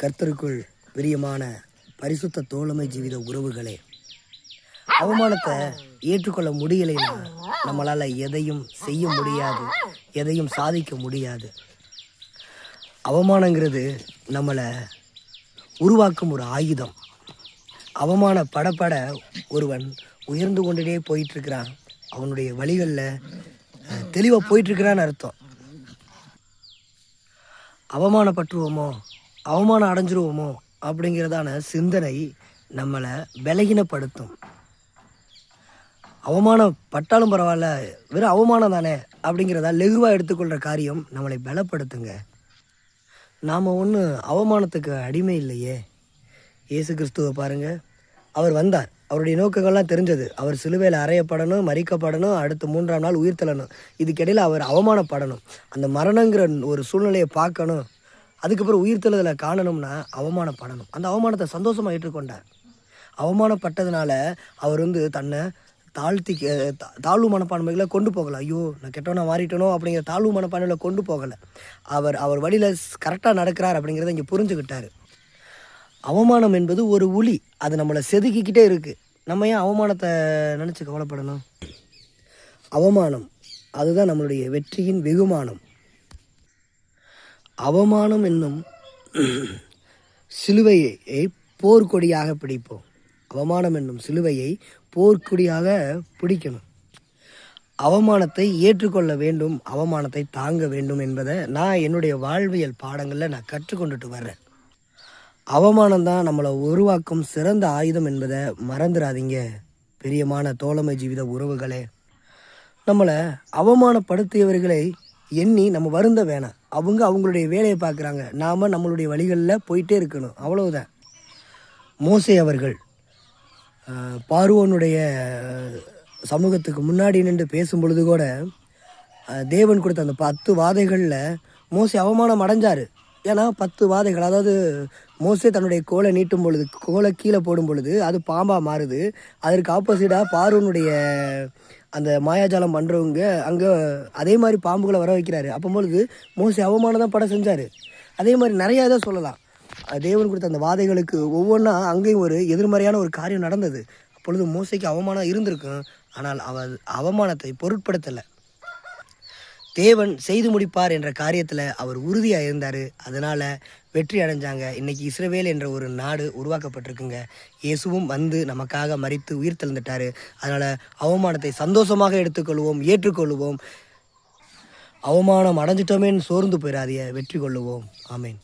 கர்த்தருக்குள் பிரியமான பரிசுத்த தோழமை ஜீவித உறவுகளே, அவமானத்தை ஏற்றுக்கொள்ள முடியலைன்னா நம்மளால் எதையும் செய்ய முடியாது, எதையும் சாதிக்க முடியாது. அவமானங்கிறது நம்மளை உருவாக்கும் ஒரு ஆயுதம். அவமானப்படப்பட ஒருவன் உயர்ந்து கொண்டுட்டே போயிட்டுருக்கிறான், அவனுடைய வழிகளில் தெளிவாக போயிட்டுருக்கிறான்னு அர்த்தம். அவமானப்பட்டுருவோமோ, அவமானம் அடைஞ்சிருவோமோ அப்படிங்கிறதான சிந்தனை நம்மளை பலகீனப்படுத்தும். அவமானப்பட்டாலும் பரவாயில்ல, வெறும் அவமானம் தானே அப்படிங்கிறதா லெகுவாக எடுத்துக்கொள்கிற காரியம் நம்மளை பலப்படுத்துங்க. நாம் ஒன்றும் அவமானத்துக்கு அடிமை இல்லையே. இயேசு கிறிஸ்துவை பாருங்கள், அவர் வந்தார், அவருடைய நோக்கங்கள்லாம் தெரிஞ்சது. அவர் சிலுவையில் அறையப்படணும், மறிக்கப்படணும், அடுத்து 3ஆம் நாள் உயிர்த்தெழணும். இதுக்கிடையில் அவர் அவமானப்படணும், அந்த மரணங்கிற ஒரு சூழ்நிலையை பார்க்கணும், அதுக்கப்புறம் உயிர்த்தெழுதலை காணணும்னா அவமானப்படணும். அந்த அவமானத்தை சந்தோஷமாக ஏற்றுக்கொண்டார். அவமானப்பட்டதுனால அவர் தன்னை தாழ்வு மனப்பான்மைகளை கொண்டு போகலை. ஐயோ நான் கெட்டவனா மாறிட்டனோ அப்படிங்கிற தாழ்வு மனப்பான்மைகளை கொண்டு போகலை. அவர் வழியில் கரெக்டாக நடக்கிறார் அப்படிங்கிறத இங்கே புரிஞ்சுக்கிட்டார். அவமானம் என்பது ஒரு உளி, அது நம்மளை செதுக்கிக்கிட்டே இருக்குது. நம்ம ஏன் அவமானத்தை நினச்சி கவலைப்படணும்? அவமானம் அதுதான் நம்மளுடைய வெற்றியின் வெகுமானம். அவமானம் என்னும் சிலுவையை போர்க்கொடியாக பிடிப்போம். அவமானம் என்னும் சிலுவையை போர்க்கொடியாக பிடிக்கணும். அவமானத்தை ஏற்றுக்கொள்ள வேண்டும், அவமானத்தை தாங்க வேண்டும் என்பதை நான் என்னுடைய வாழ்வியல் பாடங்களில் நான் கற்றுக்கொண்டுட்டு வர்றேன். அவமானம் தான் நம்மளை உருவாக்கும் சிறந்த ஆயுதம் என்பதை மறந்துடாதீங்க. பிரியமான தோழமை ஜீவித உறவுகளே, நம்மளை அவமானப்படுத்தியவர்களை எண்ணி நம்ம வருந்த வேணாம். அவங்களுடைய வேலையை பார்க்குறாங்க, நாம் நம்மளுடைய வழிகளில் போயிட்டே இருக்கணும், அவ்வளவுதான். மோசே அவர்கள் பார்வோனுடைய சமூகத்துக்கு முன்னாடி நின்று பேசும் பொழுது கூட தேவன் கொடுத்த அந்த 10 வாதைகளில் மோசே அவமானம் அடைஞ்சார். ஏன்னா 10 வாதைகள், அதாவது மோசே தன்னுடைய கோலை நீட்டும் பொழுது, கோலை கீழே போடும் பொழுது அது பாம்பாக மாறுது. அதற்கு ஆப்போசிட்டாக பார்வோனுடைய அந்த மாயாஜாலம் பண்ணுறவங்க அங்கே அதே மாதிரி பாம்புகளை வர வைக்கிறாரு. அப்போது மோசே அவமானம் தான் பட செஞ்சார். அதே மாதிரி நிறையா இதை சொல்லலாம். தேவன் கொடுத்த அந்த வாதைகளுக்கு ஒவ்வொன்றா அங்கேயும் ஒரு எதிர்மறையான ஒரு காரியம் நடந்தது. அப்பொழுது மோசைக்கு அவமானம் இருந்திருக்கும், ஆனால் அவர் அவமானத்தை பொருட்படுத்தலை. தேவன் செய்து முடிப்பார் என்ற காரியத்தில் அவர் உறுதியாக இருந்தார். அதனால் வெற்றி அடைஞ்சாங்க. இன்றைக்கி இஸ்ரவேல் என்ற ஒரு நாடு உருவாக்கப்பட்டிருக்குங்க. இயேசுவும் நமக்காக மரித்து உயிர் தெழுந்துட்டார். அதனால் அவமானத்தை சந்தோஷமாக எடுத்துக்கொள்வோம், ஏற்றுக்கொள்வோம். அவமானம் அடைஞ்சிட்டோமேன்னு சோர்ந்து போயிடாதீங்க, வெற்றி கொள்ளுவோம். ஆமேன்.